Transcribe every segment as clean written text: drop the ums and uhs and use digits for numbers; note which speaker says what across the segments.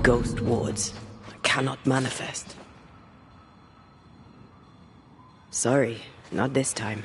Speaker 1: Ghost wards. I cannot manifest. Sorry, not this time.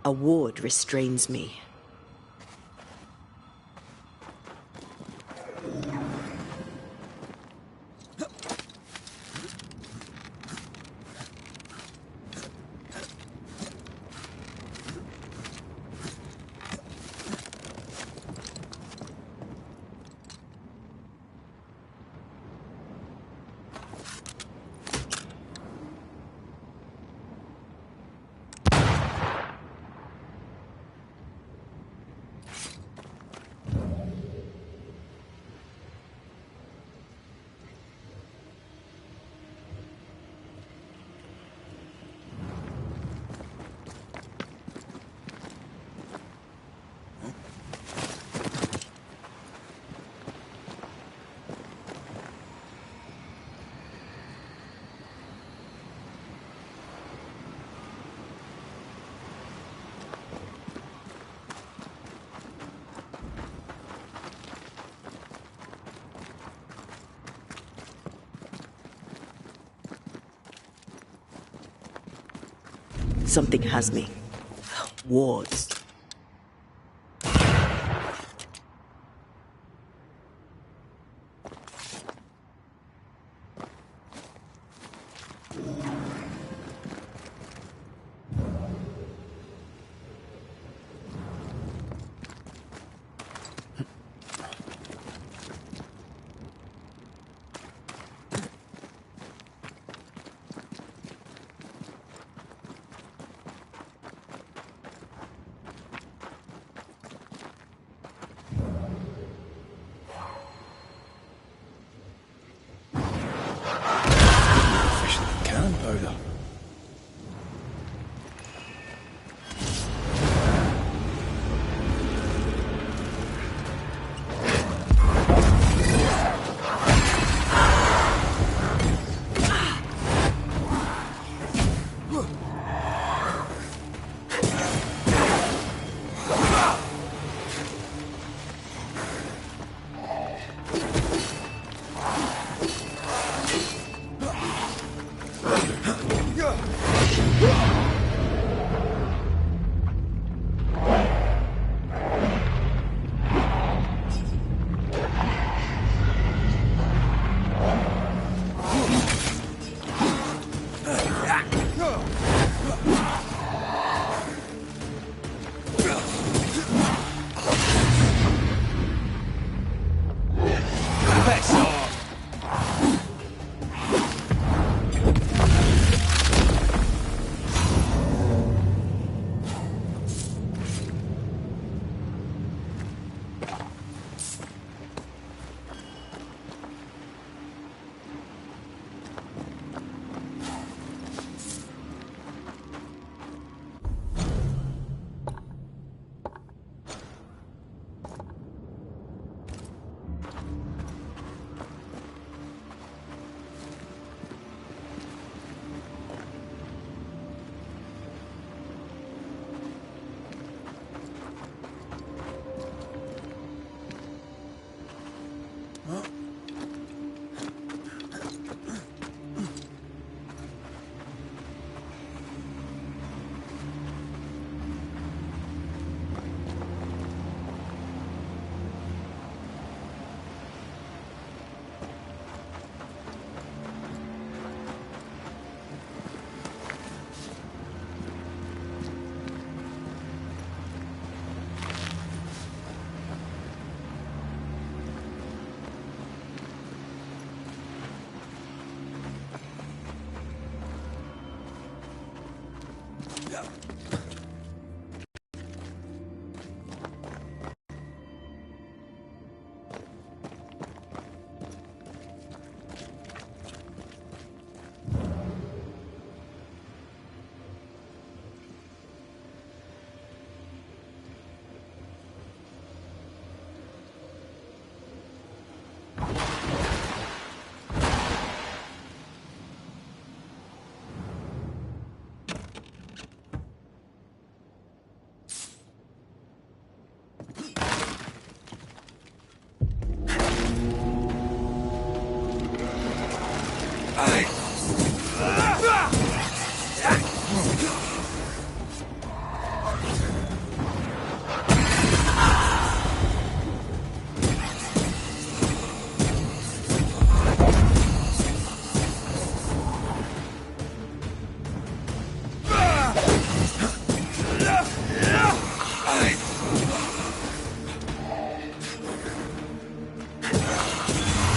Speaker 1: A ward restrains me. Something has me. Wards.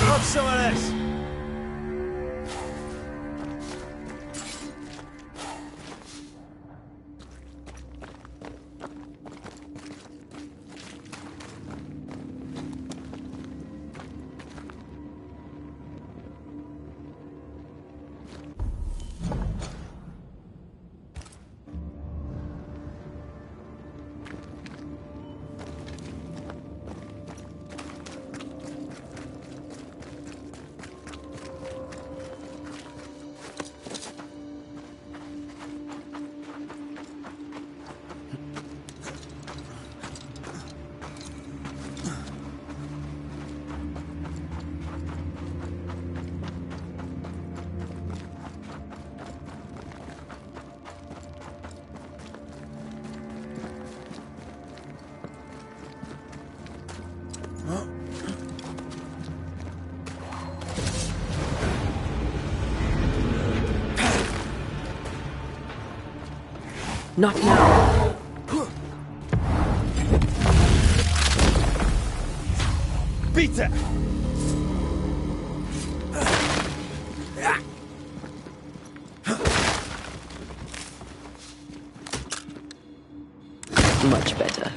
Speaker 2: Have some of this!
Speaker 1: Not now.
Speaker 2: Beat it!
Speaker 1: Much better.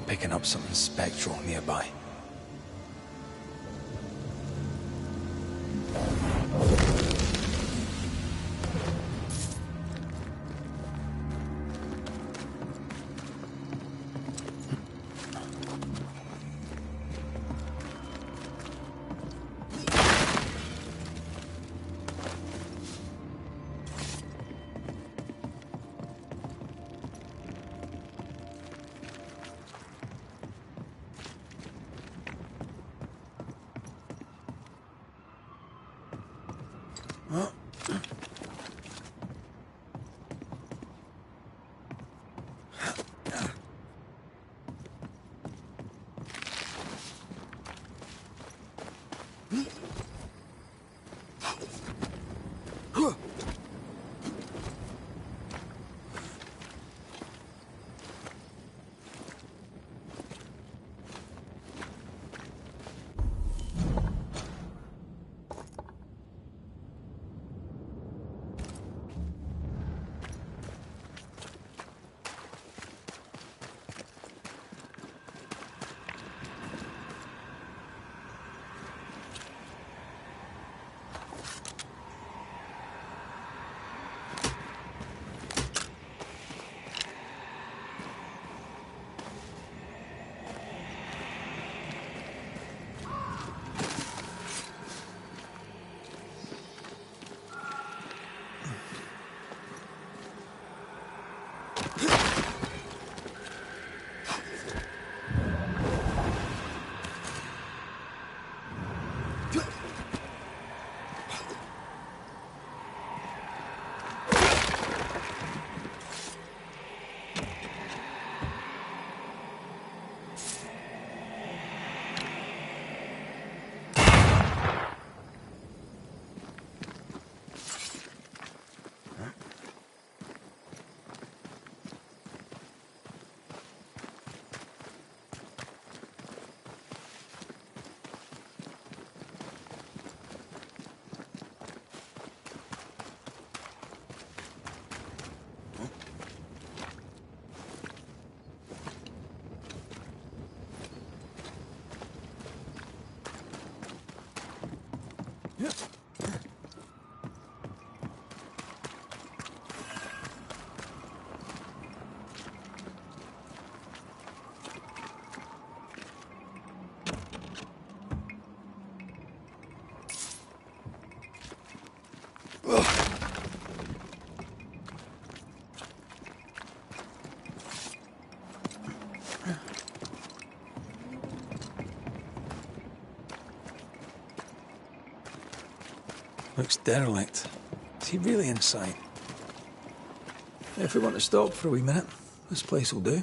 Speaker 2: Picking up something spectral nearby. Looks derelict. Is he really inside? If we want to stop for a wee minute, this place will do.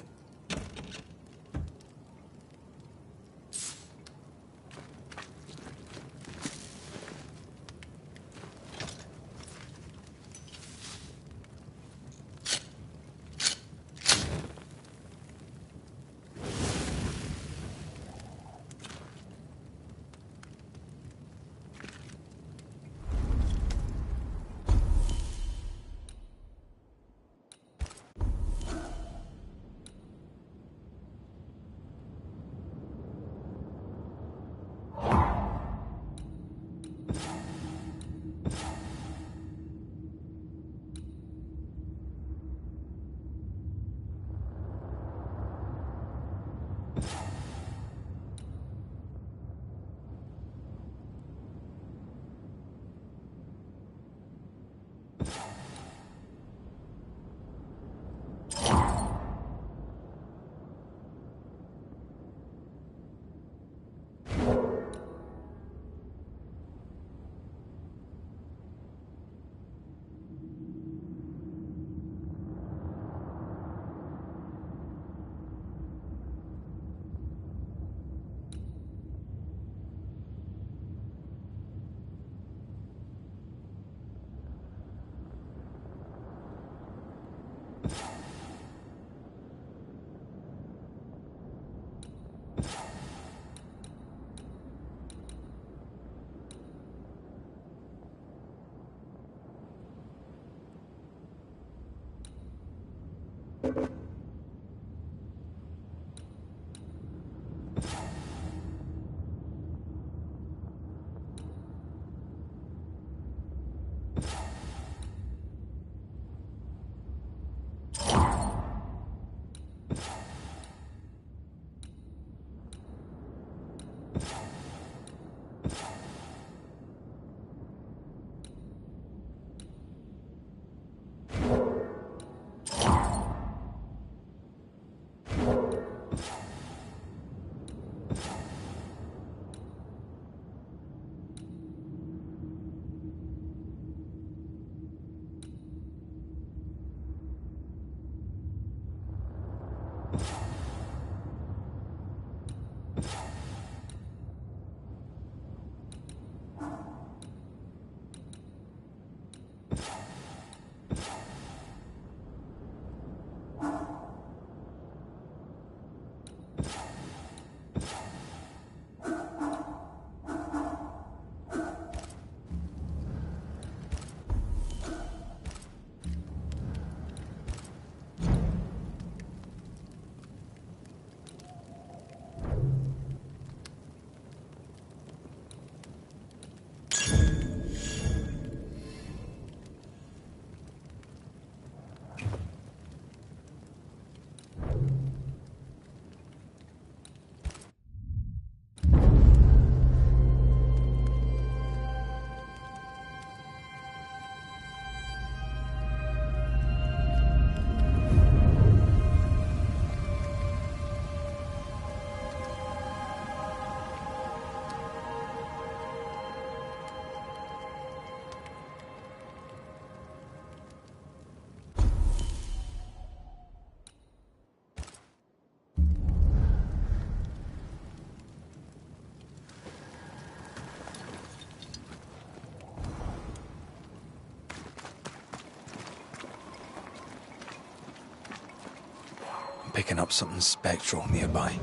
Speaker 2: I'm picking up something spectral nearby.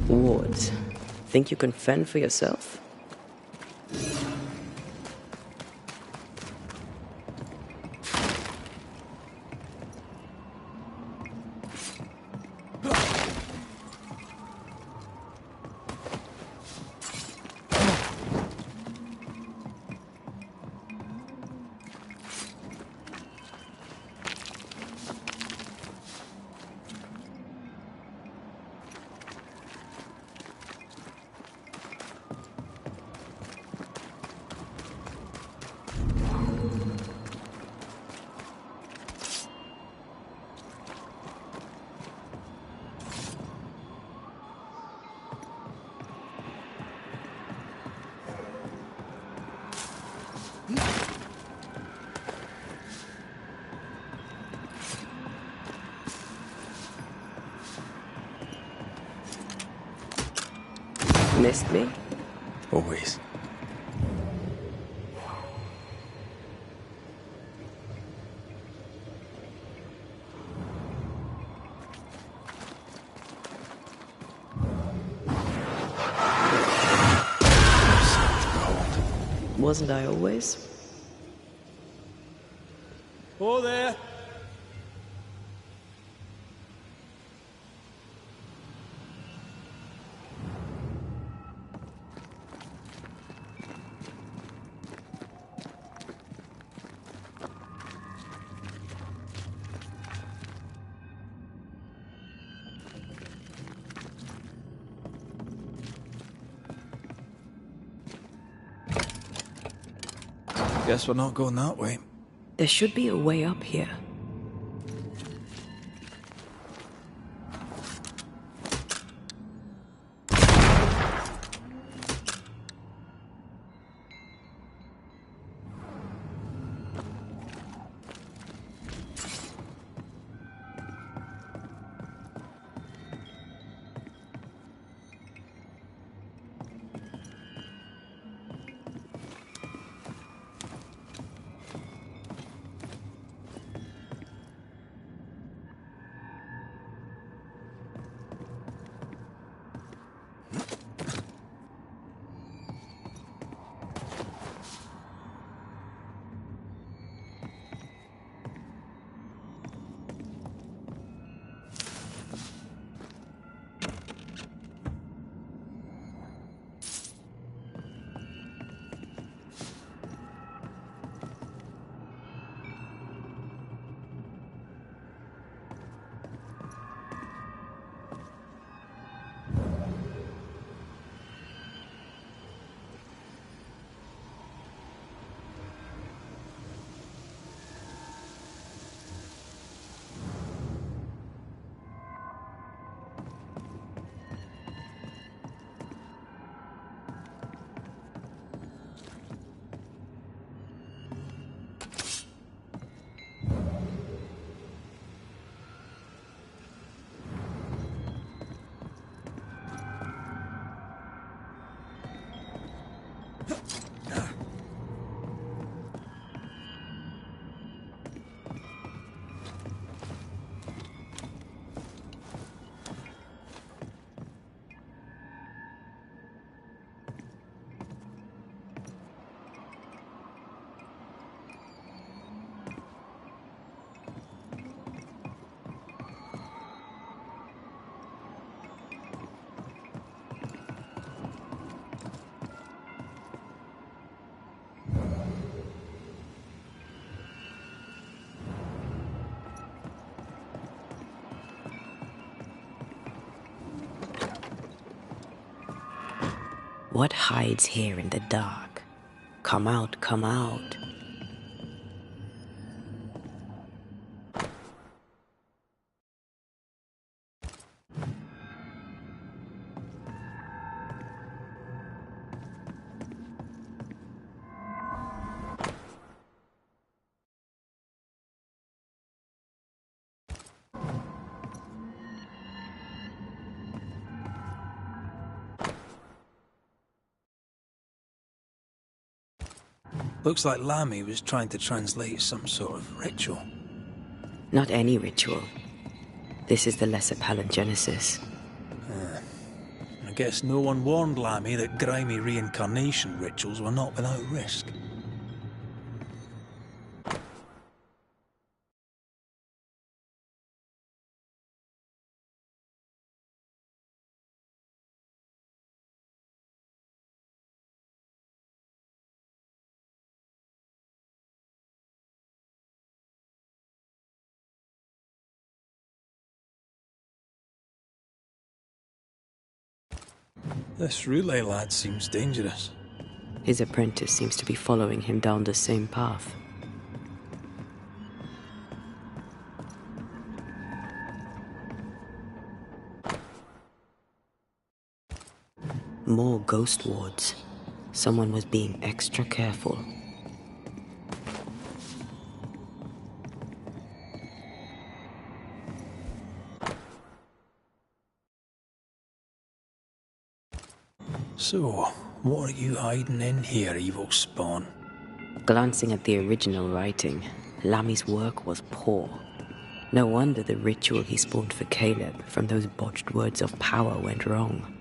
Speaker 1: Ward, think you can fend for yourself? Missed me?
Speaker 2: Always.
Speaker 1: Wasn't I always?
Speaker 2: Oh, there. Guess we're not going that way.
Speaker 1: There should be a way up here. What hides here in the dark? Come out, come out.
Speaker 2: Looks like Lamy was trying to translate some sort of ritual.
Speaker 1: Not any ritual. This is the Lesser Palingenesis.
Speaker 2: I guess no one warned Lamy that grimy reincarnation rituals were not without risk. This relay lad seems dangerous.
Speaker 1: His apprentice seems to be following him down the same path. More ghost wards. Someone was being extra careful.
Speaker 2: So, what are you hiding in here, evil spawn?
Speaker 1: Glancing at the original writing, Lami's work was poor. No wonder the ritual he spawned for Caleb from those botched words of power went wrong.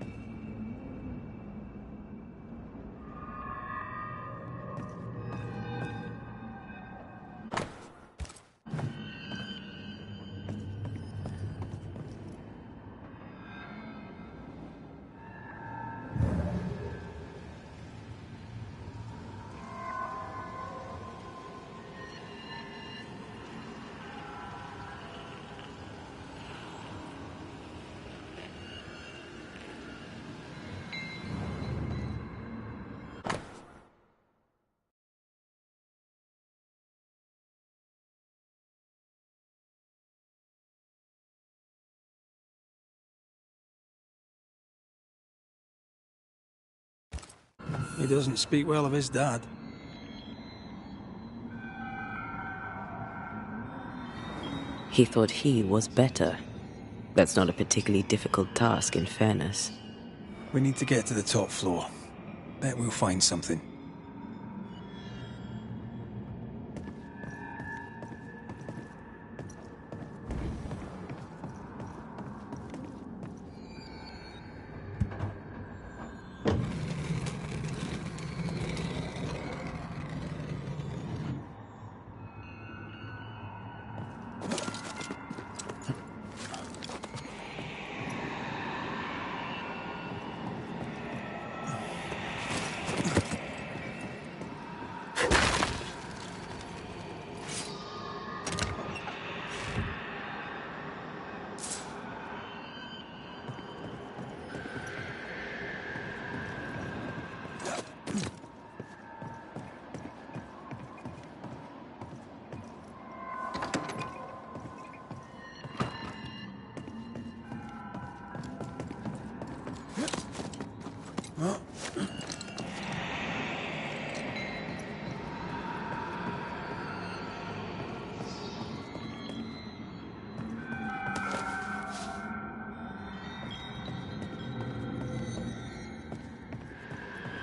Speaker 2: He doesn't speak well of his dad.
Speaker 1: He thought he was better. That's not a particularly difficult task, in fairness.
Speaker 2: We need to get to the top floor. Bet we'll find something.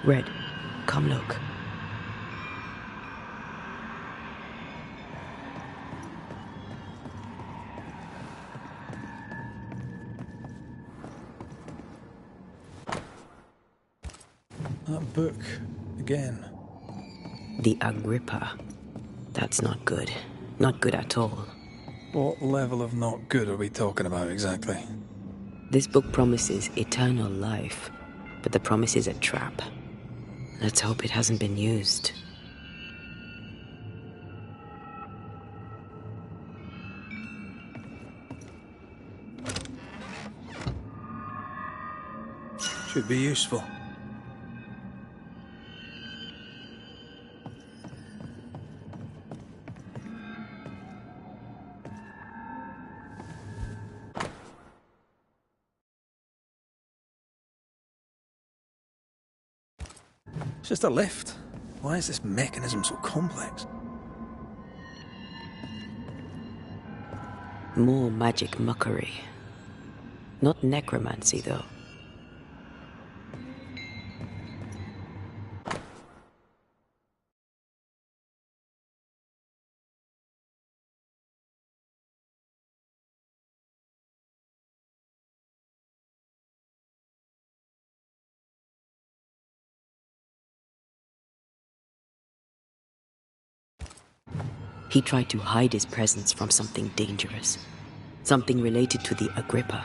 Speaker 1: Red, come look.
Speaker 2: That book, again.
Speaker 1: The Agrippa. That's not good. Not good at all.
Speaker 2: What level of not good are we talking about exactly?
Speaker 1: This book promises eternal life, but the promise is a trap. Let's hope it hasn't been used.
Speaker 2: Should be useful. It's just a lift. Why is this mechanism so complex?
Speaker 1: More magic muckery. Not necromancy, though. He tried to hide his presence from something dangerous. Something related to the Agrippa.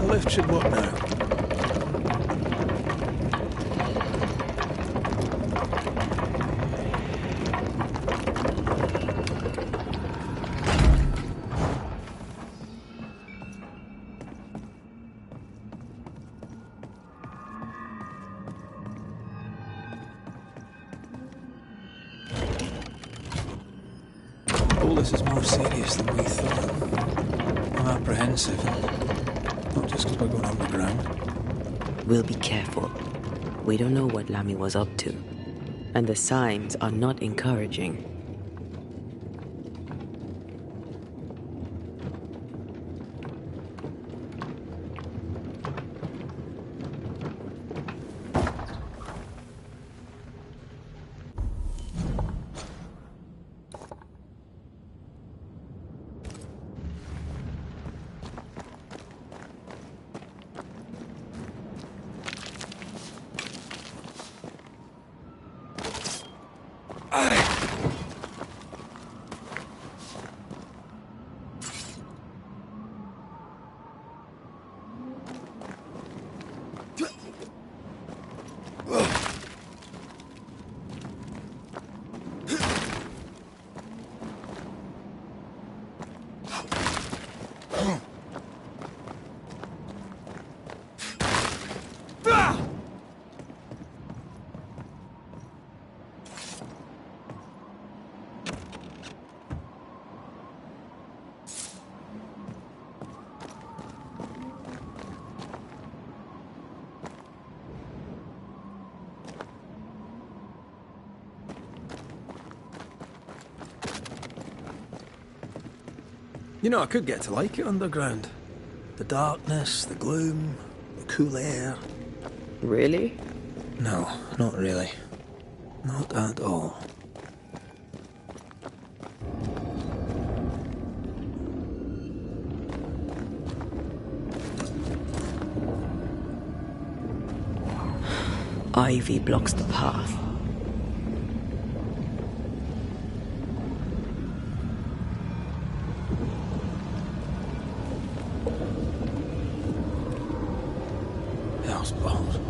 Speaker 2: The lift should work now. this is more serious than we thought. I'm apprehensive, not just because we're going underground.
Speaker 1: We'll be careful. We don't know what Lamy was up to, and the signs are not encouraging.
Speaker 2: You know, I could get to like it underground. The darkness, the gloom, the cool air.
Speaker 1: Really?
Speaker 2: No, not really. Not at all.
Speaker 1: Ivy blocks the path.
Speaker 2: Hellspawn.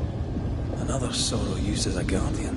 Speaker 2: Another sorrow used as a guardian.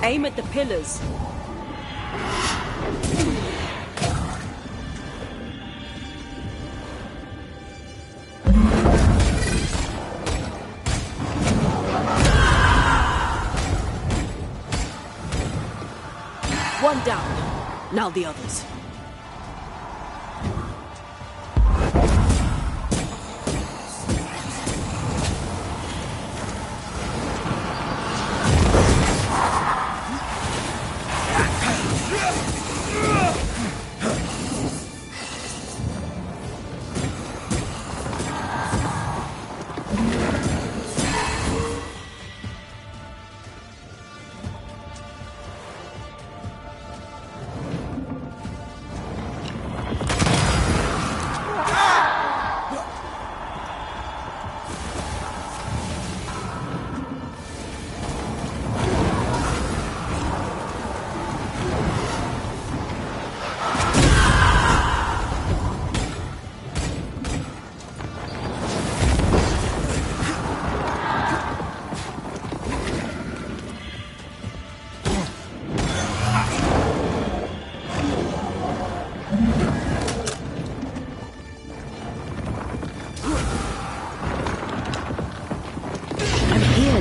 Speaker 3: Aim at the pillars. One down. Now the others.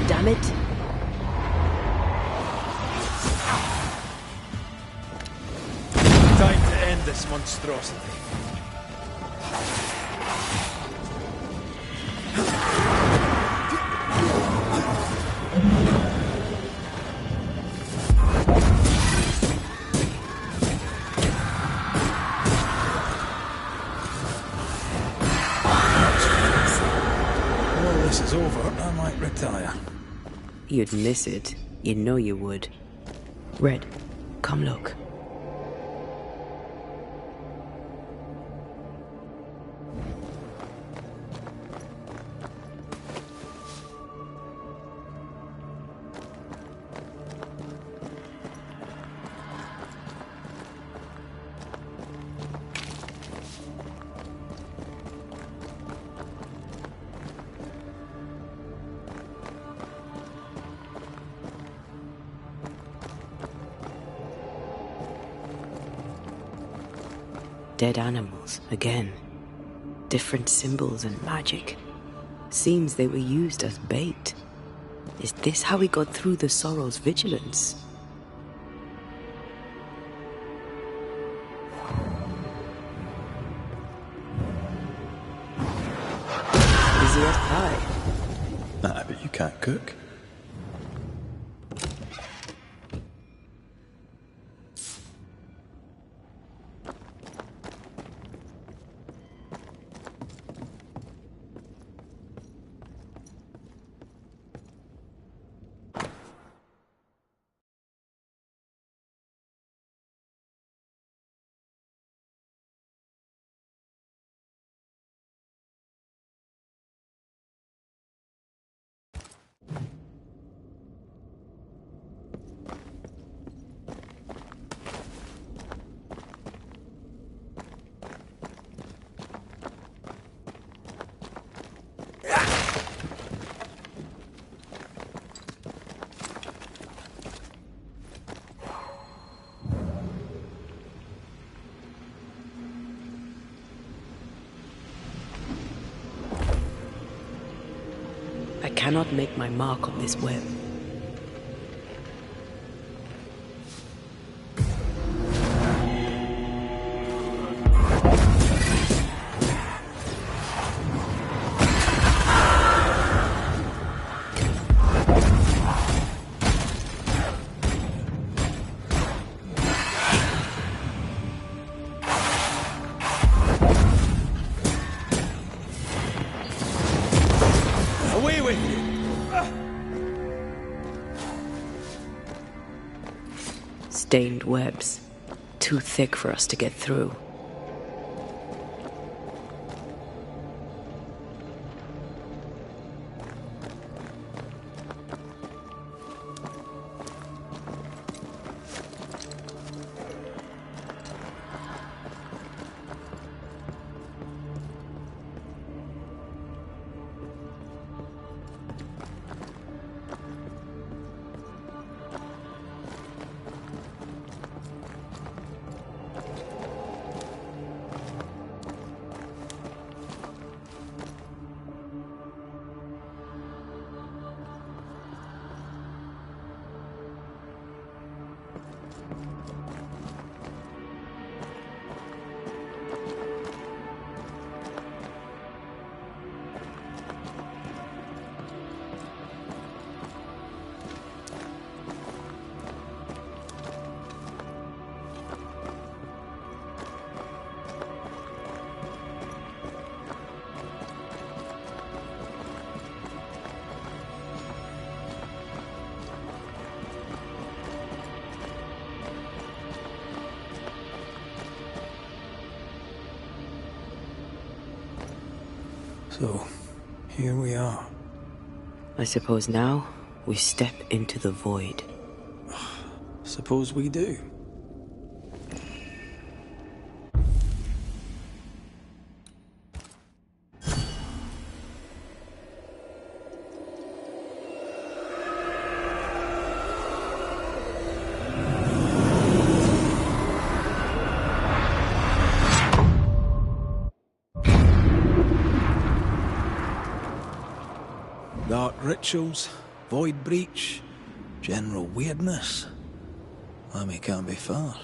Speaker 3: damn it.
Speaker 2: Time to end this monstrosity. Well, this is over. I might retire.
Speaker 1: You'd miss it. You know you would. Red, come look. Dead animals, again. Different symbols and magic. Seems they were used as bait. Is this how we got through the Sorrow's vigilance? Busy as pie.
Speaker 2: Nah, but you can't cook.
Speaker 1: I cannot make my mark on this web.
Speaker 2: Away with you!
Speaker 1: Stained webs. Too thick for us to get through.
Speaker 2: So, here we are.
Speaker 1: I suppose now we step into the void.
Speaker 2: Suppose we do. Dark rituals, void breach, general weirdness. Lammy can't be far.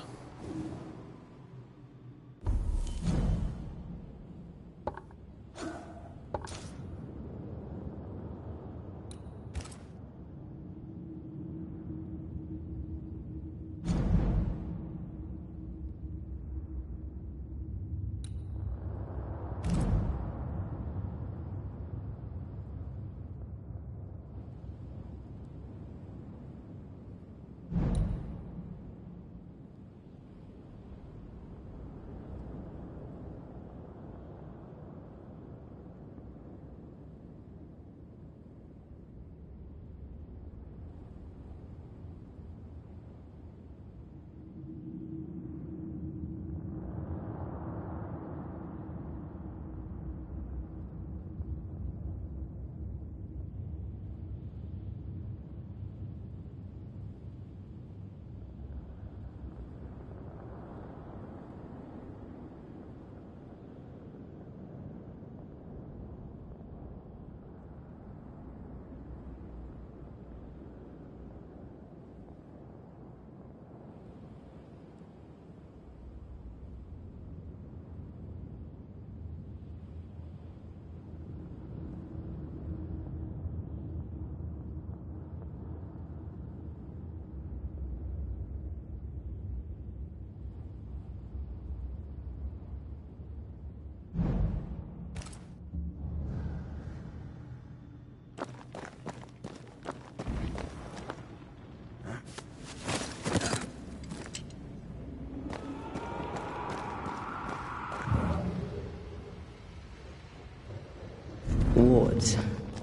Speaker 1: Wards,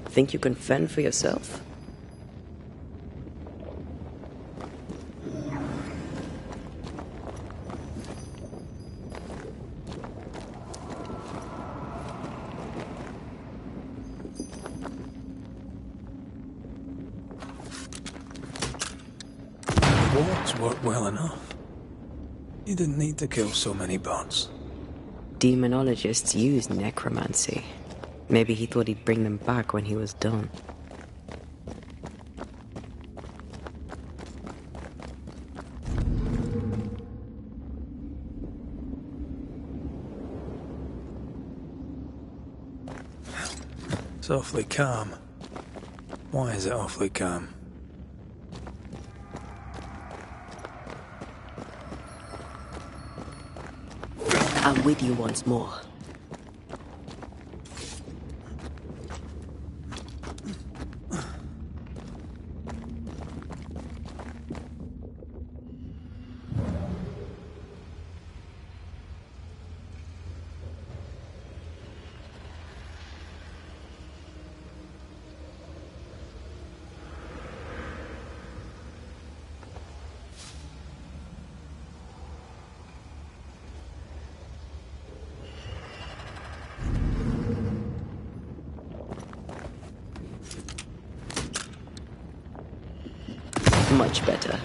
Speaker 1: think you can fend for yourself?
Speaker 2: Wards worked well enough. You didn't need to kill so many bots.
Speaker 1: Demonologists use necromancy. Maybe he thought he'd bring them back when he was done.
Speaker 2: It's awfully calm. Why is it awfully calm?
Speaker 1: I'm with you once more. Much better.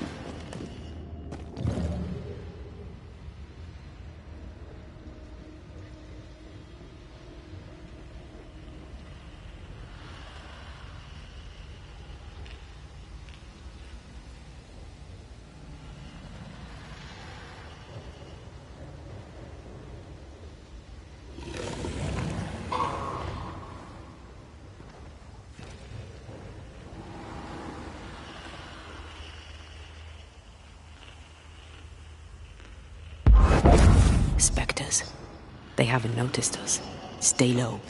Speaker 1: Spectres. They haven't noticed us. Stay low.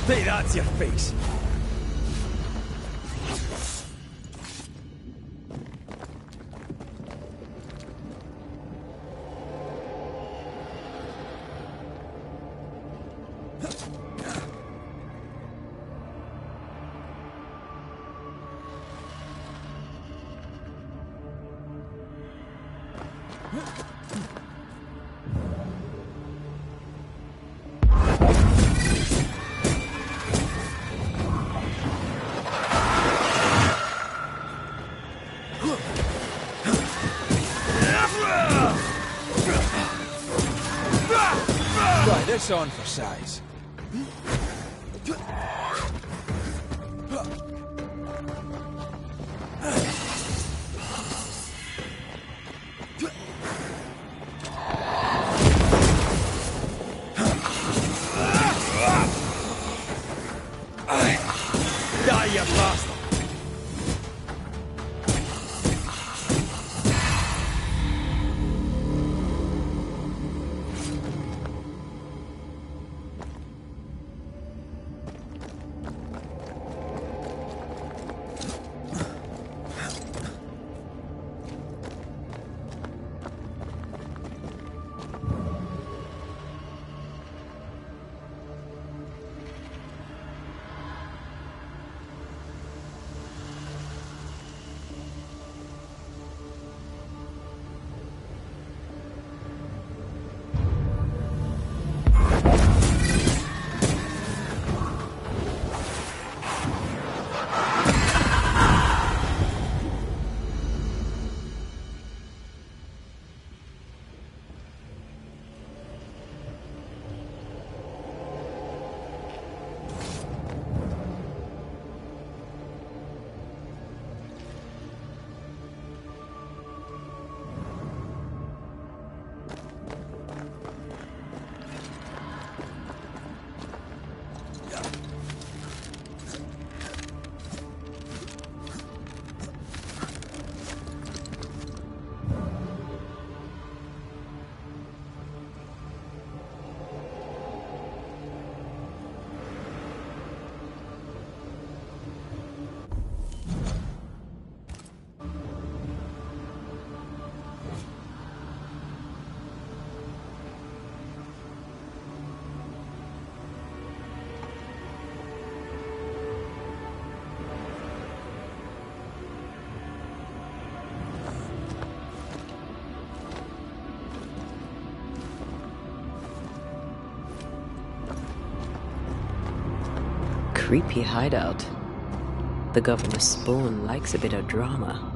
Speaker 2: Take that to your face. Try this on for size. Die, you bastard!
Speaker 1: Creepy hideout. The Governor's spawn likes a bit of drama.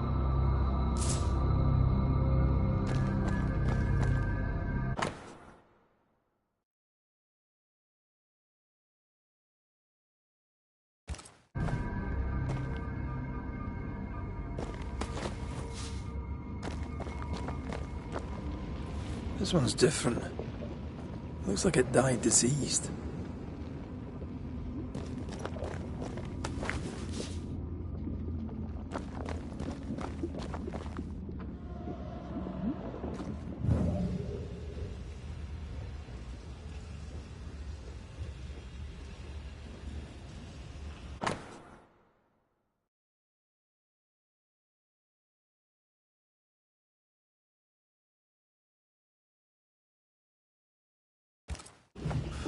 Speaker 2: This one's different. Looks like it died diseased.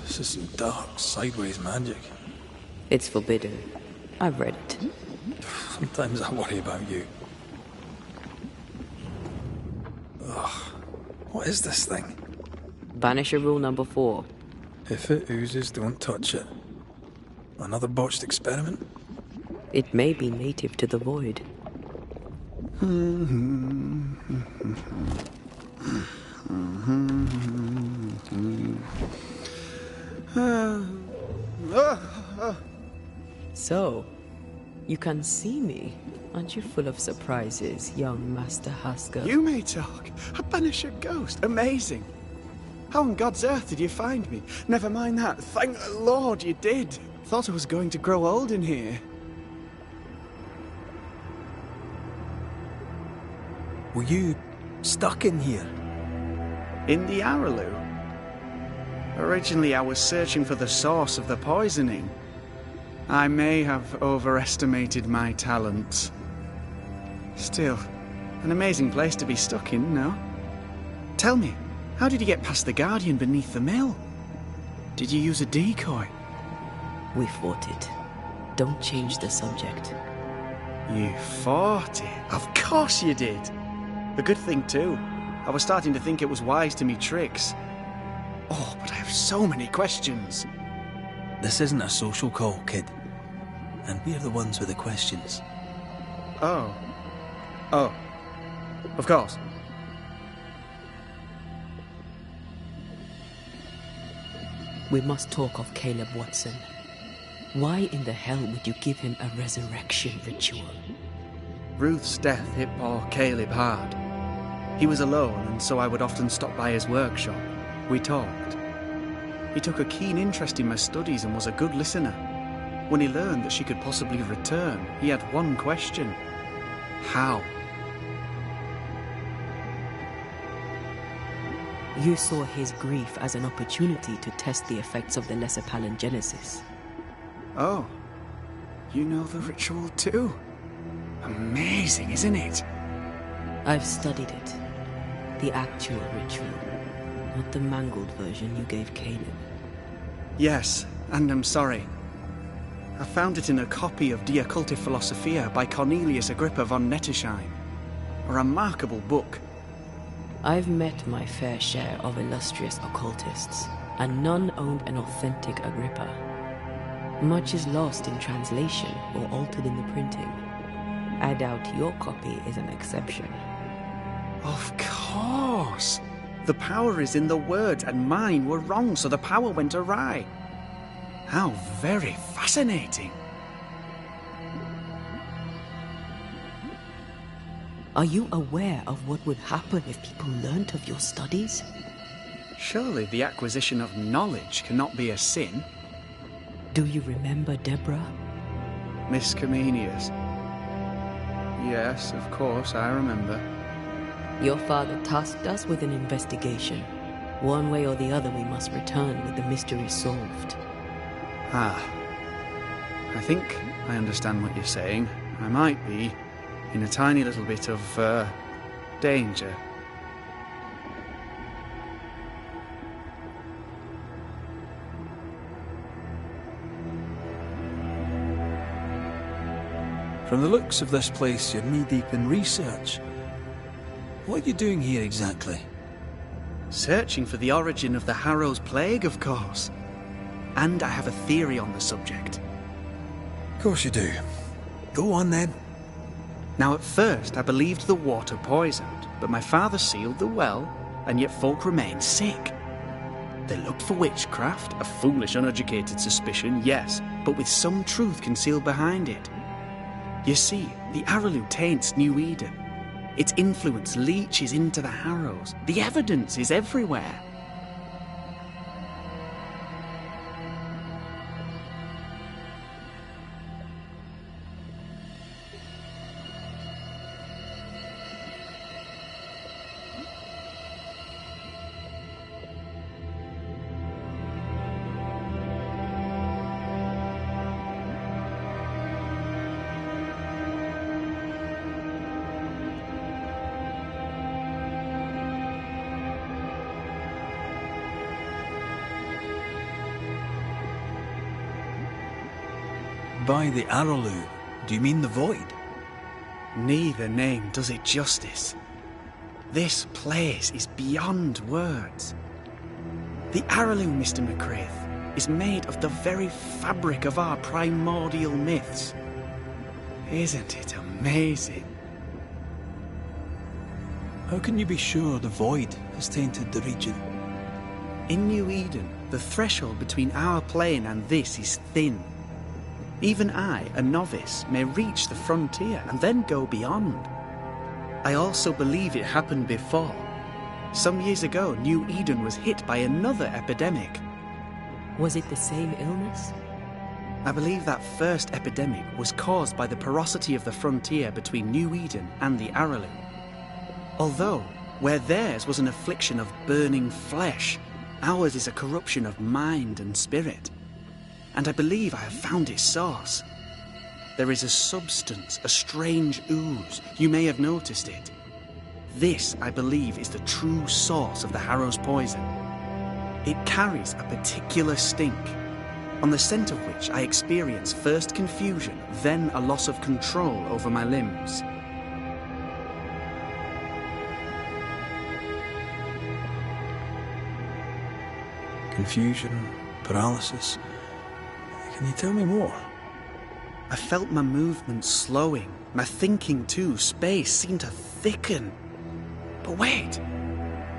Speaker 2: This is some dark, sideways magic.
Speaker 1: It's forbidden. I've read it.
Speaker 2: Sometimes I worry about you. Ugh. What is this thing?
Speaker 1: Banisher rule number 4.
Speaker 2: If it oozes, don't touch it. Another botched experiment?
Speaker 1: It may be native to the void. So, you can see me. Aren't you full of surprises, young Master Haskell?
Speaker 4: You may talk. A Banisher ghost. Amazing. How on God's earth did you find me? Never mind that. Thank the Lord you did. Thought I was going to grow old in here.
Speaker 2: Were you stuck in here?
Speaker 4: In the Araloo? Originally I was searching for the source of the poisoning. I may have overestimated my talents. Still, an amazing place to be stuck in, no? Tell me, how did you get past the Guardian beneath the mill? Did you use a decoy?
Speaker 1: We fought it. Don't change the subject.
Speaker 4: You fought it? Of course you did! A good thing too. I was starting to think it was wise to me tricks. Oh, but I have so many questions.
Speaker 2: This isn't a social call, kid. And we're the ones with the questions.
Speaker 4: Oh. Oh. Of course.
Speaker 1: We must talk of Caleb Watson. Why in the hell would you give him a resurrection ritual?
Speaker 4: Ruth's death hit poor Caleb hard. He was alone, and so I would often stop by his workshop. We talked. He took a keen interest in my studies and was a good listener. When he learned that she could possibly return, he had one question. How?
Speaker 1: You saw his grief as an opportunity to test the effects of the Lesser Palingenesis.
Speaker 4: Oh. You know the ritual too? Amazing, isn't it?
Speaker 1: I've studied it. The actual ritual. Not the mangled version you gave Caleb.
Speaker 4: Yes, and I'm sorry. I found it in a copy of De Occulti Philosophia by Cornelius Agrippa von Nettesheim. A remarkable book.
Speaker 1: I've met my fair share of illustrious occultists, and none owned an authentic Agrippa. Much is lost in translation or altered in the printing. I doubt your copy is an exception.
Speaker 4: Of course! The power is in the words, and mine were wrong, so the power went awry. How very fascinating.
Speaker 1: Are you aware of what would happen if people learnt of your studies?
Speaker 4: Surely the acquisition of knowledge cannot be a sin.
Speaker 1: Do you remember Deborah?
Speaker 4: Miss Comenius. Yes, of course, I remember.
Speaker 1: Your father tasked us with an investigation. One way or the other we must return with the mystery solved.
Speaker 4: Ah. I think I understand what you're saying. I might be in a tiny little bit of, danger.
Speaker 2: From the looks of this place, you're knee-deep in research. What are you doing here exactly?
Speaker 4: Searching for the origin of the Harrow's Plague, of course. And I have a theory on the subject.
Speaker 2: Of course you do. Go on then.
Speaker 4: Now at first I believed the water poisoned, but my father sealed the well, and yet folk remained sick. They looked for witchcraft, a foolish uneducated suspicion, yes, but with some truth concealed behind it. You see, the Araloo taints New Eden. Its influence leaches into the Harrows. The evidence is everywhere.
Speaker 2: By the Araloo, do you mean the Void?
Speaker 4: Neither name does it justice. This place is beyond words. The Araloo, Mr. McCraith, is made of the very fabric of our primordial myths. Isn't it amazing?
Speaker 2: How can you be sure the Void has tainted the region?
Speaker 4: In New Eden, the threshold between our plane and this is thin. Even I, a novice, may reach the frontier and then go beyond. I also believe it happened before. Some years ago, New Eden was hit by another epidemic.
Speaker 1: Was it the same illness?
Speaker 4: I believe that first epidemic was caused by the porosity of the frontier between New Eden and the Araloo. Although, where theirs was an affliction of burning flesh, ours is a corruption of mind and spirit. and I believe I have found its source. There is a substance, a strange ooze. You may have noticed it. This, I believe, is the true source of the Harrow's poison. It carries a particular stink, on the scent of which I experience first confusion, then a loss of control over my limbs.
Speaker 2: Confusion, paralysis. Can you tell me more?
Speaker 4: I felt my movement slowing, my thinking too. Space seemed to thicken. But wait,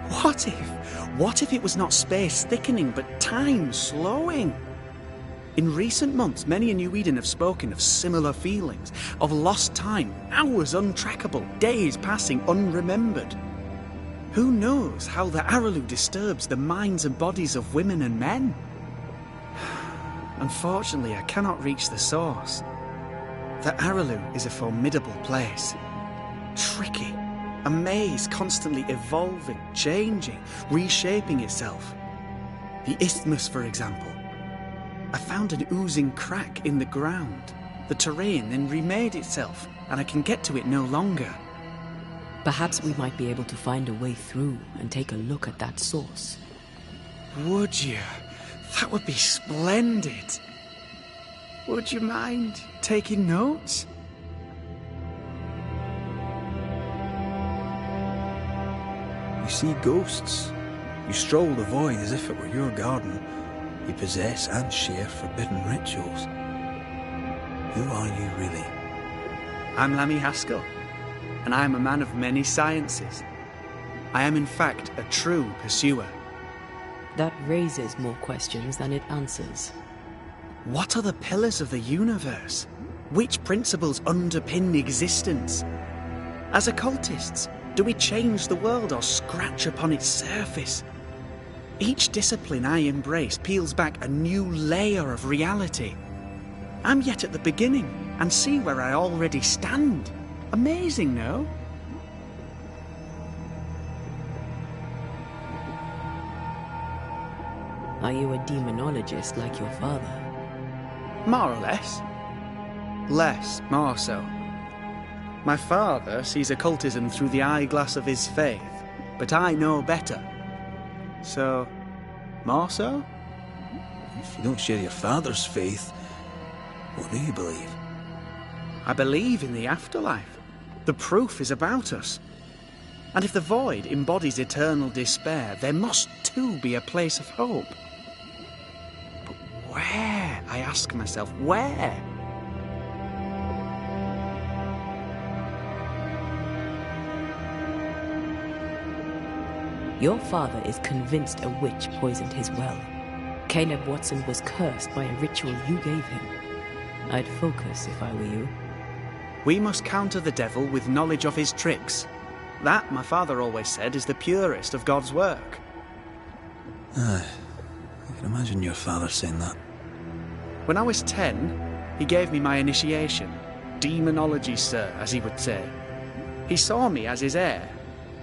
Speaker 4: what if it was not space thickening, but time slowing? In recent months, many in New Eden have spoken of similar feelings, of lost time, hours untrackable, days passing unremembered. Who knows how the Araloo disturbs the minds and bodies of women and men? Unfortunately, I cannot reach the source. The Araloo is a formidable place. Tricky. A maze constantly evolving, changing, reshaping itself. The isthmus, for example. I found an oozing crack in the ground. The terrain then remade itself, and I can get to it no longer.
Speaker 1: Perhaps we might be able to find a way through and take a look at that source.
Speaker 4: Would you? That would be splendid. Would you mind taking notes?
Speaker 2: You see ghosts. You stroll the void as if it were your garden. You possess and share forbidden rituals. Who are you really?
Speaker 4: I'm Lammy Haskell, and I am a man of many sciences. I am in fact a true pursuer.
Speaker 1: That raises more questions than it answers.
Speaker 4: What are the pillars of the universe? Which principles underpin existence? As occultists, do we change the world or scratch upon its surface? Each discipline I embrace peels back a new layer of reality. I'm yet at the beginning and see where I already stand. Amazing, no?
Speaker 1: Are you a demonologist like your father?
Speaker 4: More or less. Less, more so. My father sees occultism through the eyeglass of his faith, but I know better. So, more so?
Speaker 2: If you don't share your father's faith, what do you believe?
Speaker 4: I believe in the afterlife. The proof is about us. And if the void embodies eternal despair, there must too be a place of hope. But where, I ask myself, where?
Speaker 1: Your father is convinced a witch poisoned his well. Caleb Watson was cursed by a ritual you gave him. I'd focus if I were you.
Speaker 4: We must counter the devil with knowledge of his tricks. That, my father always said, is the purest of God's work.
Speaker 2: Aye, I can imagine your father saying that.
Speaker 4: When I was 10, he gave me my initiation. Demonology, sir, as he would say. He saw me as his heir.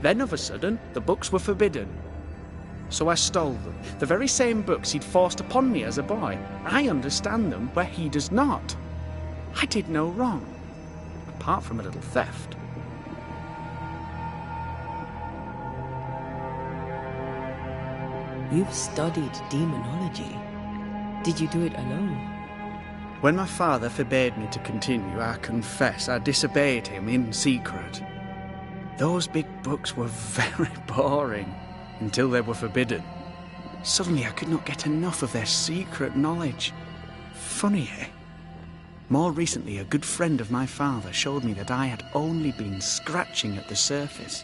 Speaker 4: Then, of a sudden, the books were forbidden. So I stole them. The very same books he'd forced upon me as a boy. I understand them where he does not. I did no wrong, apart from a little theft.
Speaker 1: You've studied demonology. Did you do it alone?
Speaker 4: When my father forbade me to continue, I confess I disobeyed him in secret. Those big books were very boring until they were forbidden. Suddenly I could not get enough of their secret knowledge. Funny, eh? More recently, a good friend of my father showed me that I had only been scratching at the surface.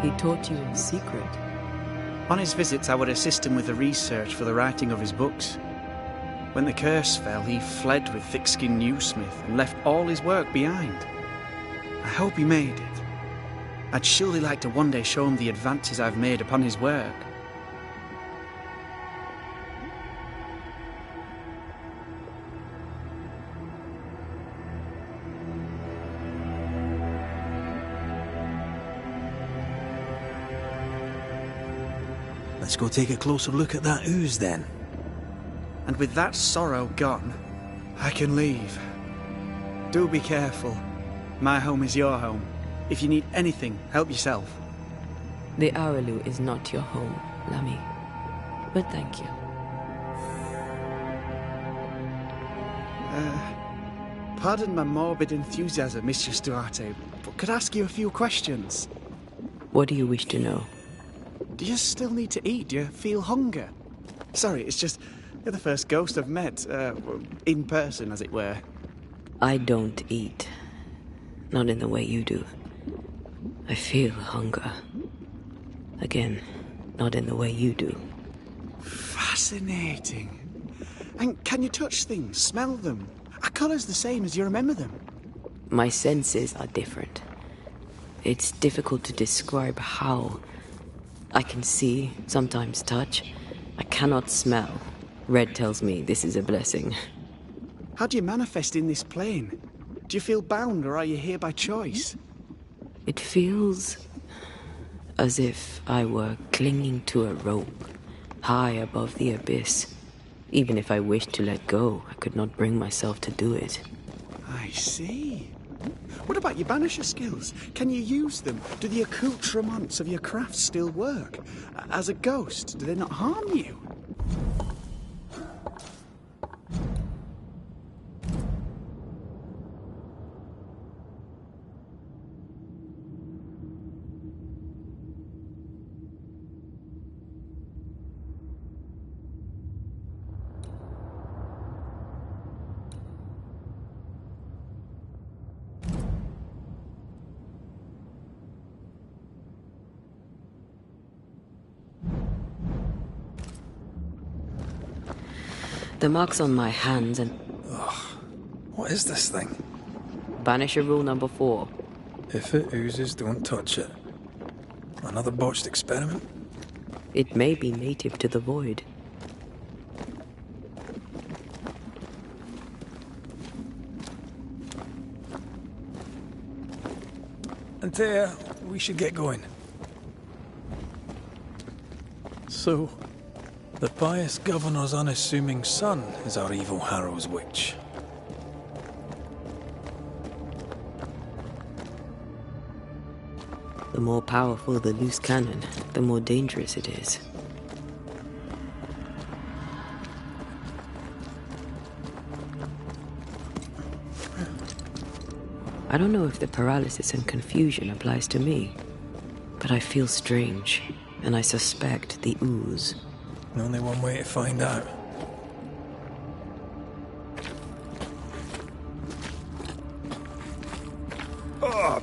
Speaker 1: He taught you in secret.
Speaker 4: On his visits, I would assist him with the research for the writing of his books. When the curse fell, he fled with thick-skinned Newsmith and left all his work behind. I hope he made it. I'd surely like to one day show him the advances I've made upon his work.
Speaker 2: Let's go take a closer look at that ooze then.
Speaker 4: And with that sorrow gone, I can leave. Do be careful. My home is your home. If you need anything, help yourself.
Speaker 1: The Araloo is not your home, Lamy. But thank you.
Speaker 4: Pardon my morbid enthusiasm, Mistress Duarte, but could I ask you a few questions?
Speaker 1: What do you wish to know?
Speaker 4: Do you still need to eat? Do you feel hunger? Sorry, it's just, you're the first ghost I've met, in person, as it were.
Speaker 1: I don't eat. Not in the way you do. I feel hunger. Again, not in the way you do.
Speaker 4: Fascinating. And can you touch things, smell them? Are colours the same as you remember them?
Speaker 1: My senses are different. It's difficult to describe how. I can see, sometimes touch. I cannot smell. Red tells me this is a blessing.
Speaker 4: How do you manifest in this plane? Do you feel bound, or are you here by choice?
Speaker 1: It feels as if I were clinging to a rope, high above the abyss. Even if I wished to let go, I could not bring myself to do it.
Speaker 4: I see. What about your banisher skills? Can you use them? Do the accoutrements of your craft still work? As a ghost, do they not harm you?
Speaker 1: The marks on my hands and...
Speaker 2: What is this thing?
Speaker 1: Banisher rule number 4.
Speaker 2: If it oozes, don't touch it. Another botched experiment?
Speaker 1: It may be native to the void.
Speaker 2: Antea, we should get going. So, the pious governor's unassuming son is our evil Harrow's witch.
Speaker 1: The more powerful the loose cannon, the more dangerous it is. I don't know if the paralysis and confusion applies to me, but I feel strange, and I suspect the ooze.
Speaker 2: Only one way to find out. Oh,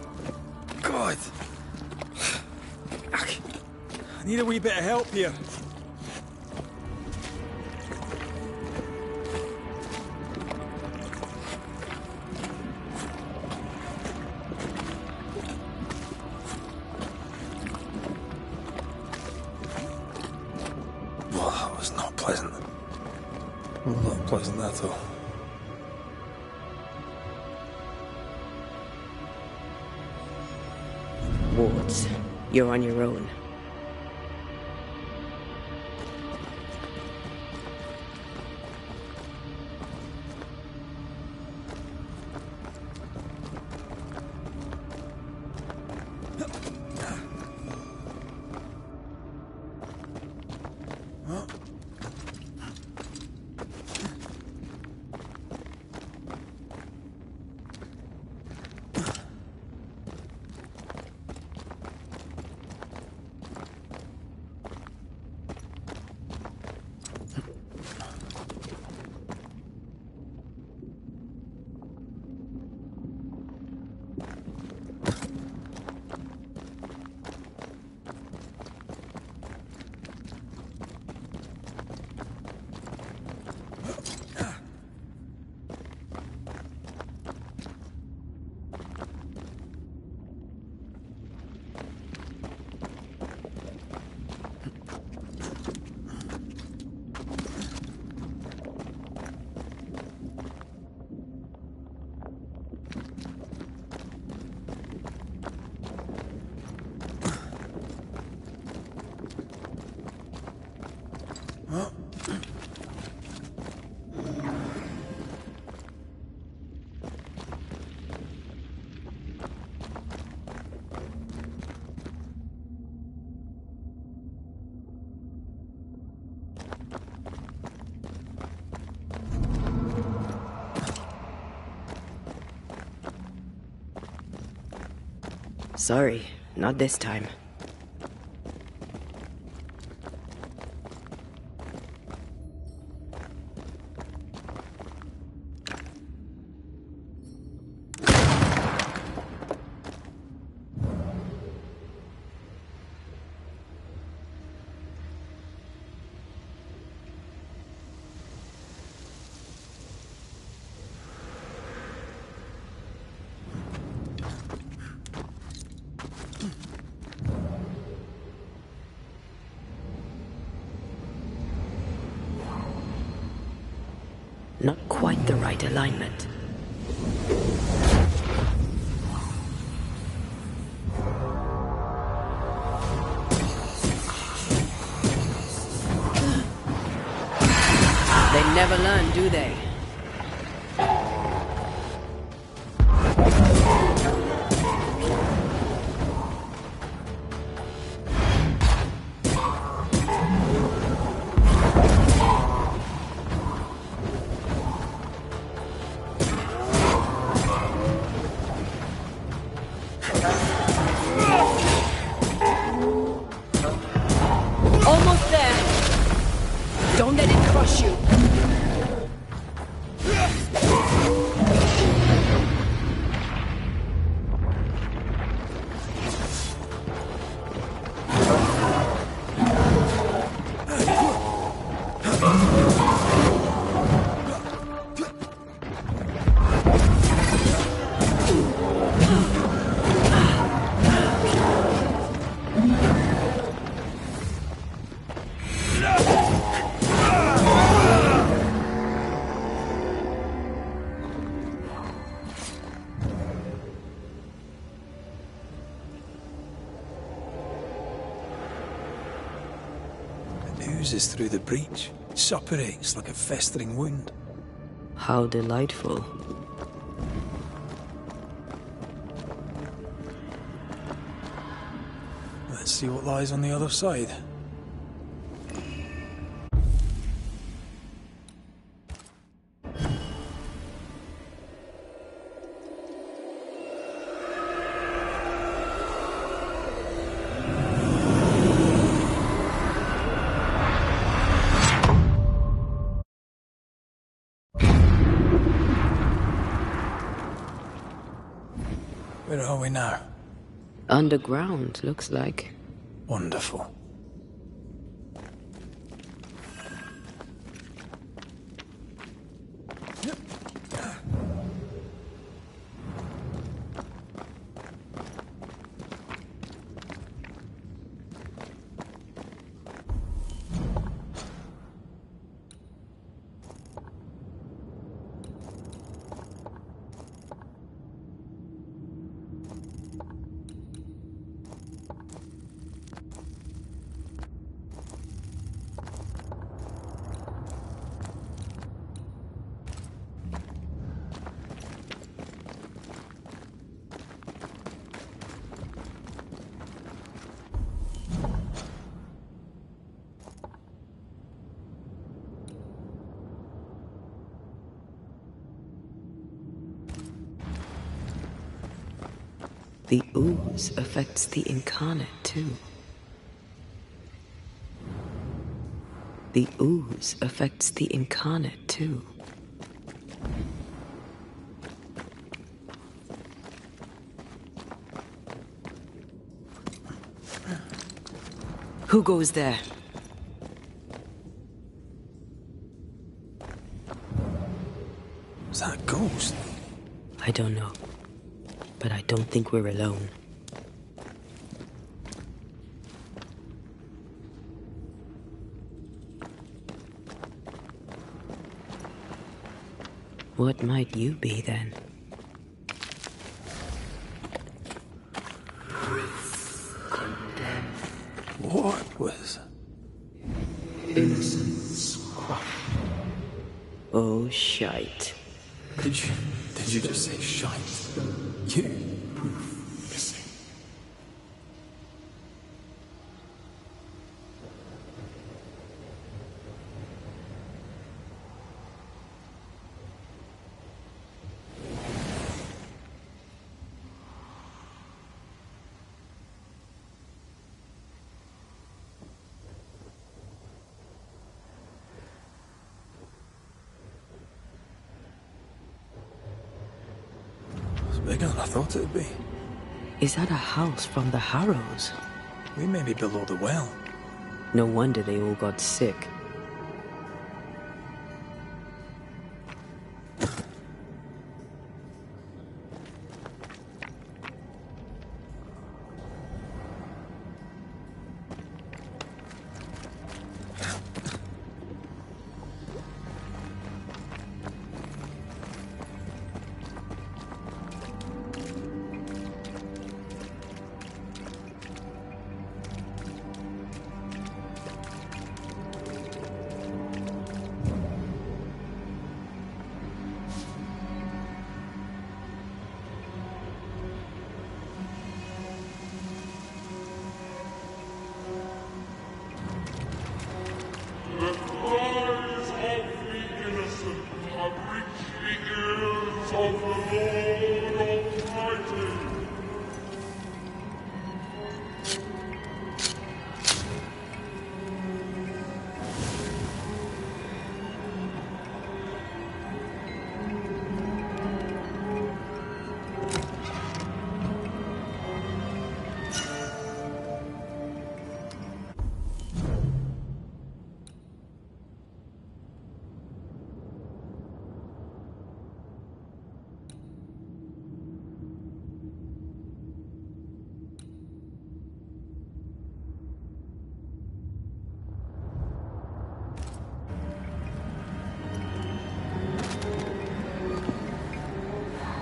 Speaker 2: God. I need a wee bit of help here. Well, that was not pleasant. Not pleasant at all.
Speaker 1: Wards, you're on your own. Sorry, not this time. Not quite the right alignment. They never learn, do they? Almost there. Don't let it crush you.
Speaker 2: Oozes through the breach. Suppurates like a festering wound.
Speaker 1: How delightful.
Speaker 2: Let's see what lies on the other side. Where are we now?
Speaker 1: Underground, looks like.
Speaker 2: Wonderful.
Speaker 1: The ooze affects the incarnate, too. The ooze affects the incarnate, too. Who goes there?
Speaker 2: Is that a ghost?
Speaker 1: I don't know. But I don't think we're alone. What might you be, then?
Speaker 2: What was...
Speaker 1: Innocence. Oh, shite.
Speaker 2: Did you just say shite? You? bigger than I thought it'd be.
Speaker 1: Is that a house from the Harrows?
Speaker 2: We may be below the well.
Speaker 1: No wonder they all got sick.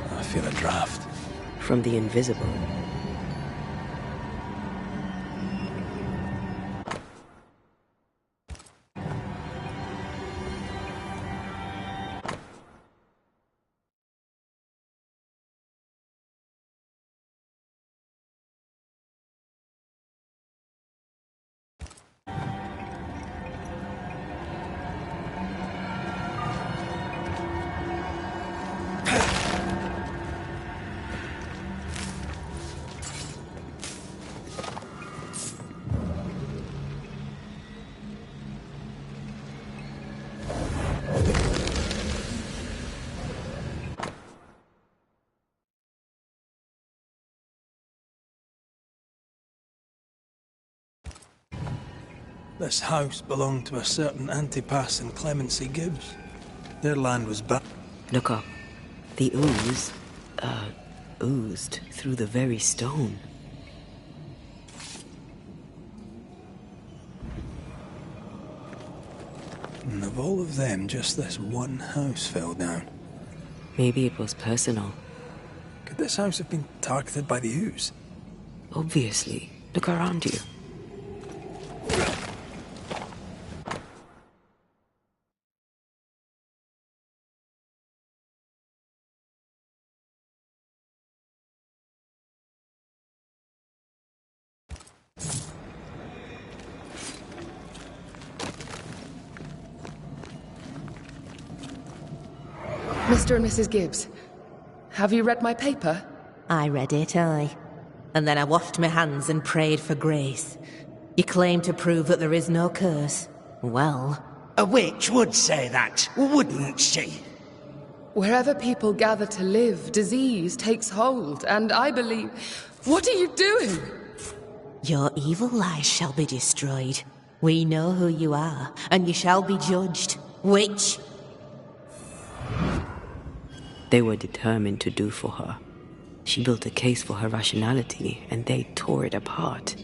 Speaker 2: I feel a draft.
Speaker 1: From the invisible.
Speaker 2: This house belonged to a certain Antipas and Clemency Gibbs. Their land was back.
Speaker 1: Look up. The ooze, oozed through the very stone.
Speaker 2: And of all of them, just this one house fell down.
Speaker 1: Maybe it was personal.
Speaker 2: Could this house have been targeted by the ooze?
Speaker 1: Obviously. Look around you.
Speaker 5: Mr. and Mrs. Gibbs, have you read my paper?
Speaker 6: I read it, aye. And then I washed my hands and prayed for grace. You claim to prove that there is no curse. Well...
Speaker 7: A witch would say that, wouldn't she?
Speaker 5: Wherever people gather to live, disease takes hold, and I believe... What are you doing?
Speaker 6: Your evil lies shall be destroyed. We know who you are, and you shall be judged. Witch!
Speaker 1: They were determined to do for her. She built a case for her rationality, and they tore it apart.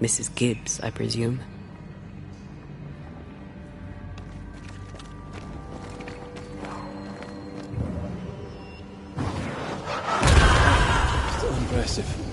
Speaker 1: Mrs. Gibbs, I presume.
Speaker 2: Still impressive.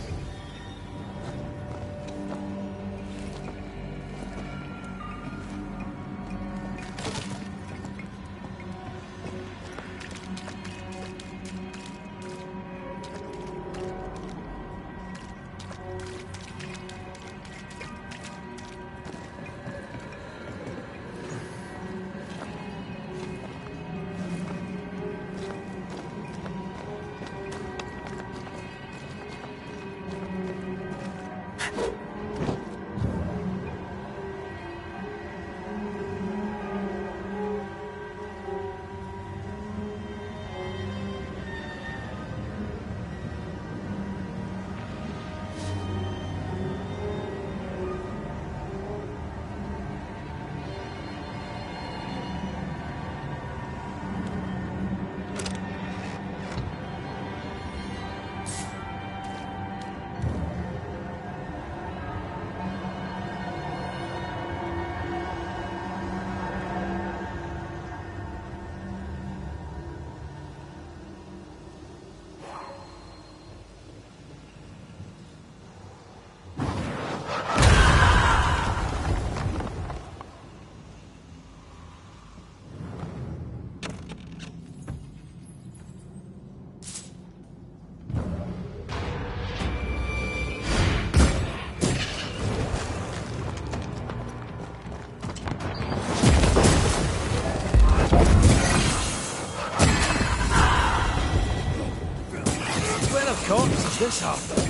Speaker 7: This happened.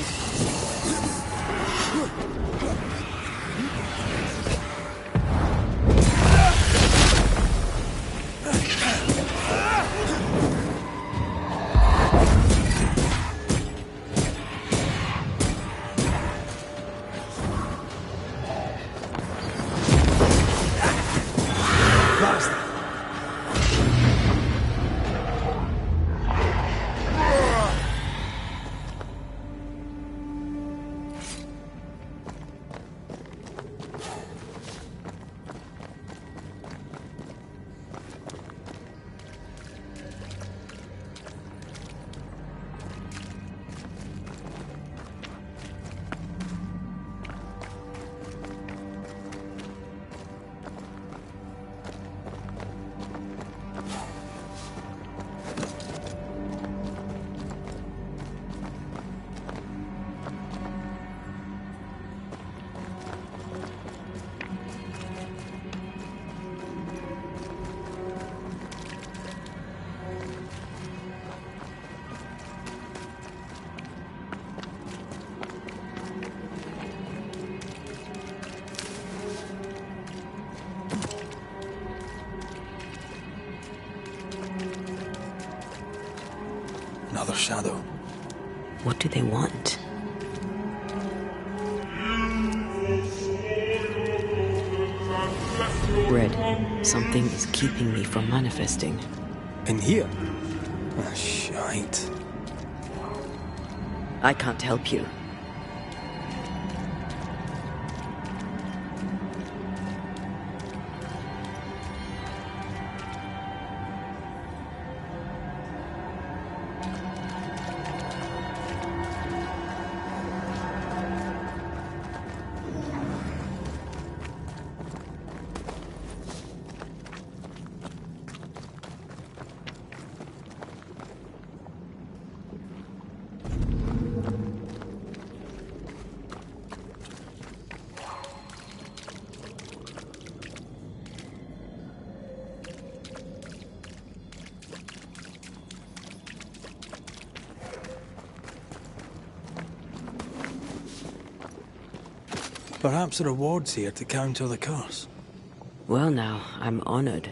Speaker 2: Another shadow.
Speaker 1: What do they want? Red, something is keeping me from manifesting.
Speaker 2: In here? Ah, shite.
Speaker 1: I can't help you.
Speaker 2: Perhaps a reward's here to counter the curse.
Speaker 1: Well now, I'm honored.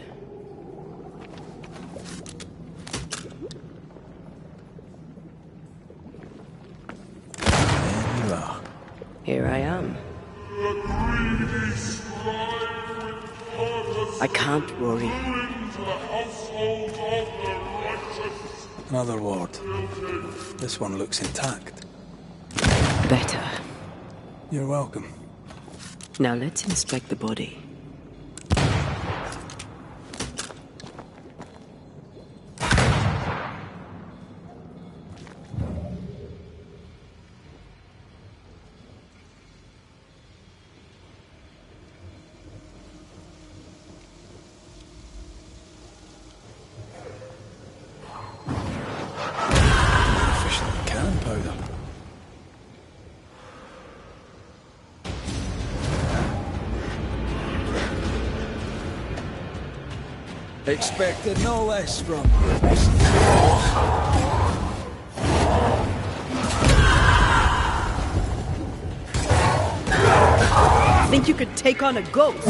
Speaker 2: There you are.
Speaker 1: Here I am. I can't worry.
Speaker 2: Another ward. This one looks intact.
Speaker 1: Better.
Speaker 2: You're welcome.
Speaker 1: Now let's inspect the body.
Speaker 2: Expected no less from you, Mrs.
Speaker 3: Think you could take on a ghost?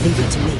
Speaker 1: Leave it to me.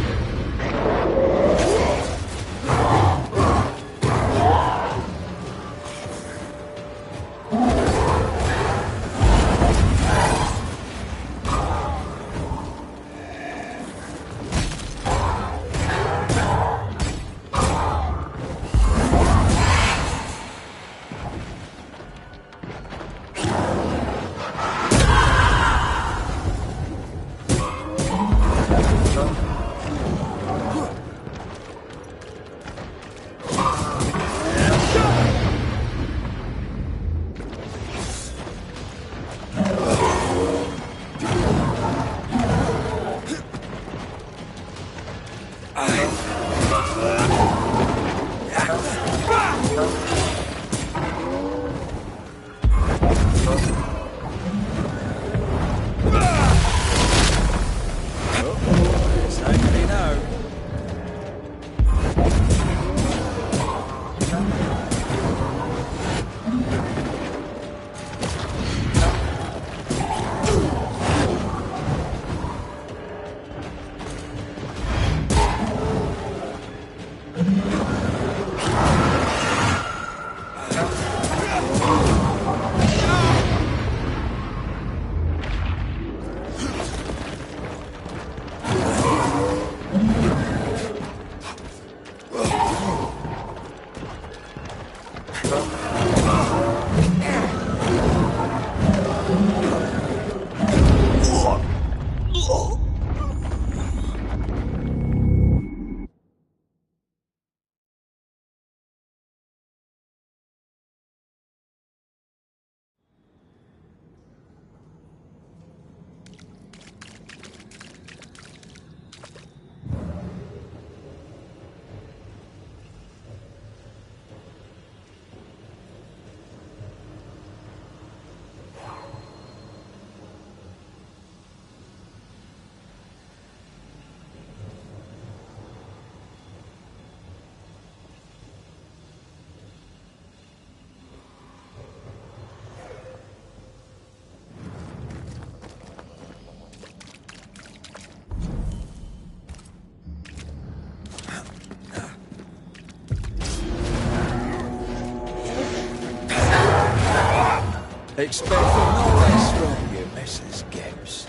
Speaker 2: Expected no less from you, Mrs. Gibbs.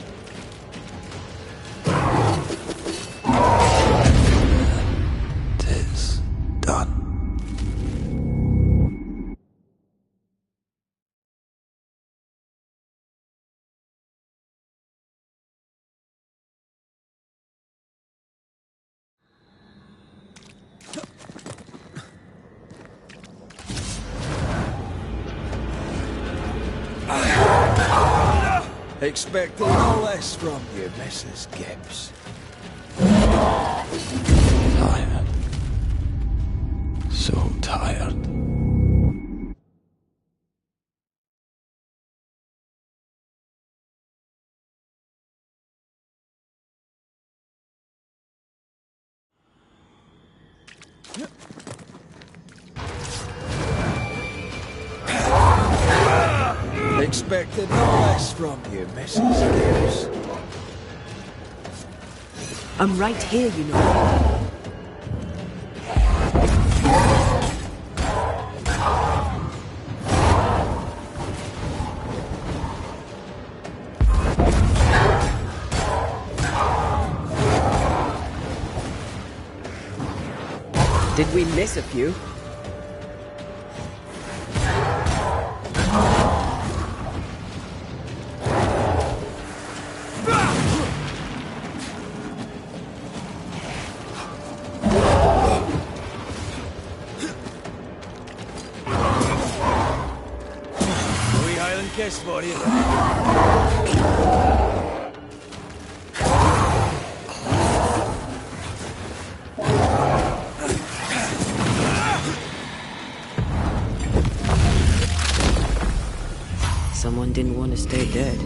Speaker 8: Tis done.
Speaker 2: Expected no less from you, Mrs. Gibbs.
Speaker 8: Tired. So tired.
Speaker 2: Expected no less from you, Mrs. Gibbs.
Speaker 3: I'm right here, you know. Did we miss a few?
Speaker 2: Kiss for you.
Speaker 1: Someone didn't want to stay dead.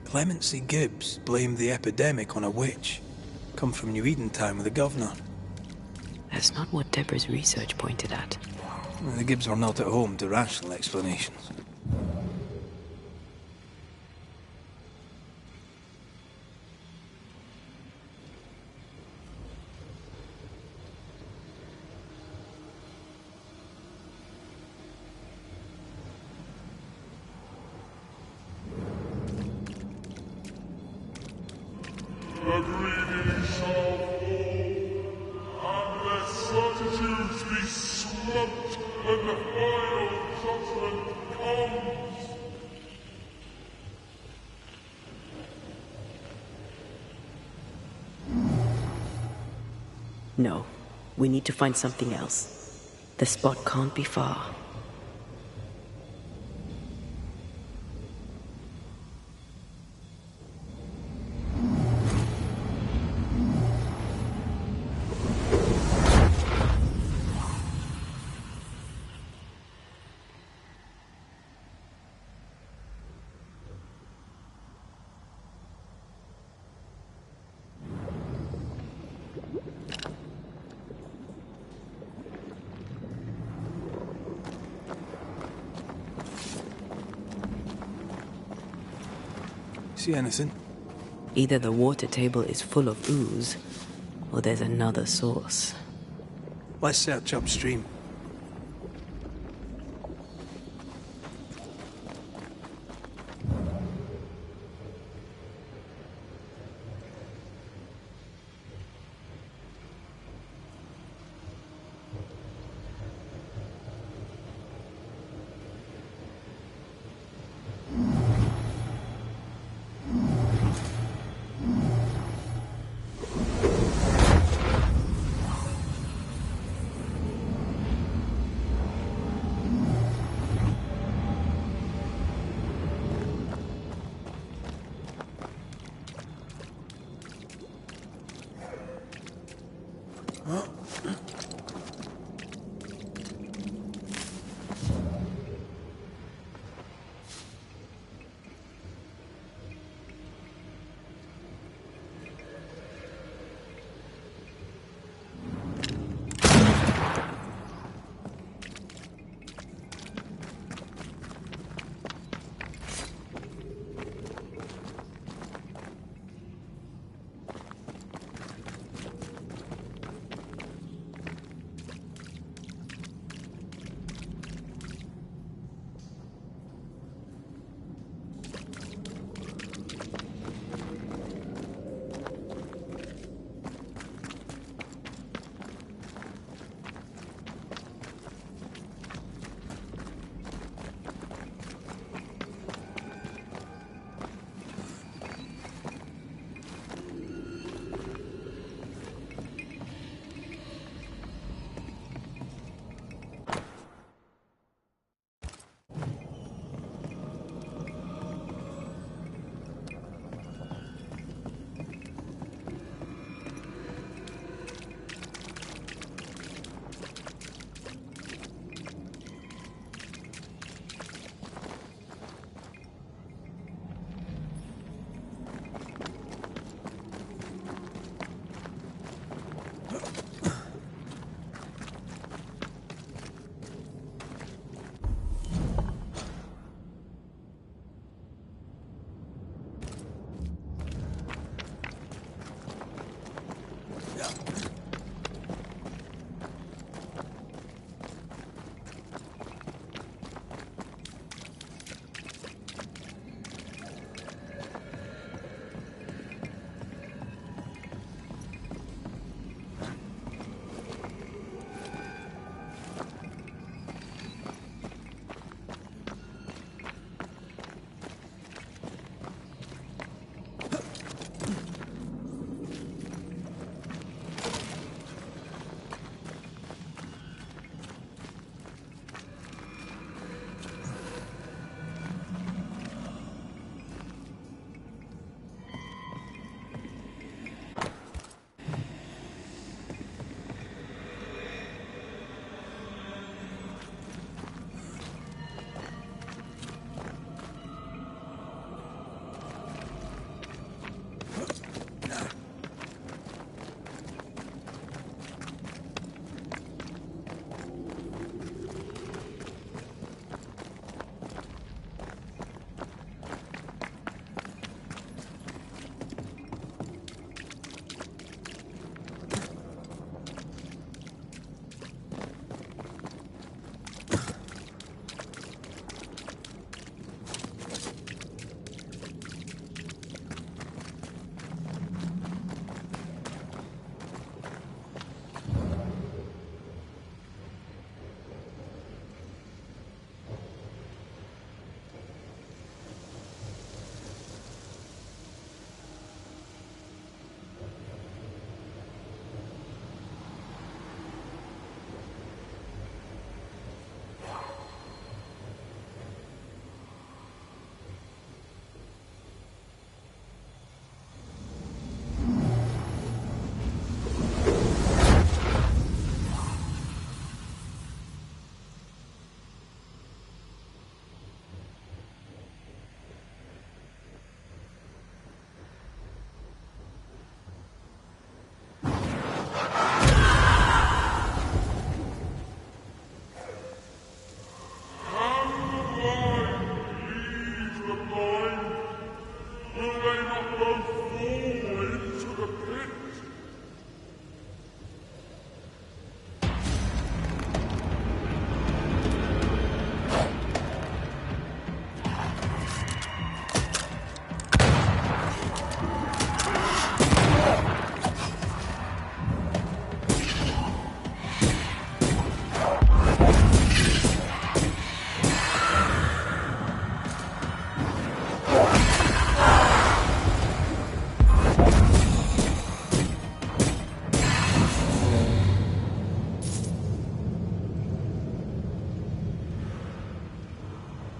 Speaker 2: Clemency Gibbs blamed the epidemic on a witch. Come from New Edentown with the governor.
Speaker 1: That's not what Deborah's research pointed at.
Speaker 2: The Gibbs are not at home to rational explanations.
Speaker 1: No, we need to find something else. The spot can't be far.
Speaker 2: See anything?
Speaker 1: Either the water table is full of ooze, or there's another source.
Speaker 2: Let's search upstream.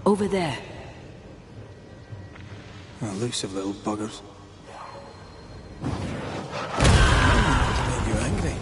Speaker 1: Over there.
Speaker 2: Elusive little buggers. To make you angry.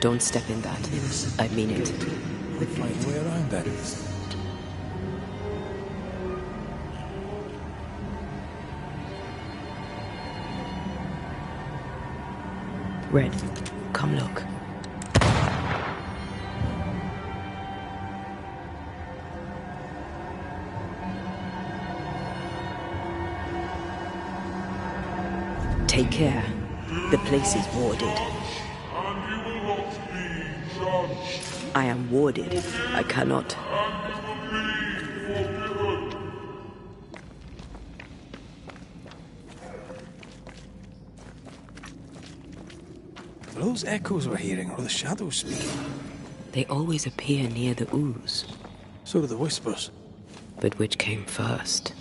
Speaker 1: Don't step in that. I mean it.
Speaker 8: We'll find a way around that.
Speaker 1: Red, come look. Take care. The place is warded. I am warded. I cannot.
Speaker 2: Are those echoes we're hearing, or the shadows speaking?
Speaker 1: They always appear near the ooze.
Speaker 2: So do the whispers.
Speaker 1: But which came first?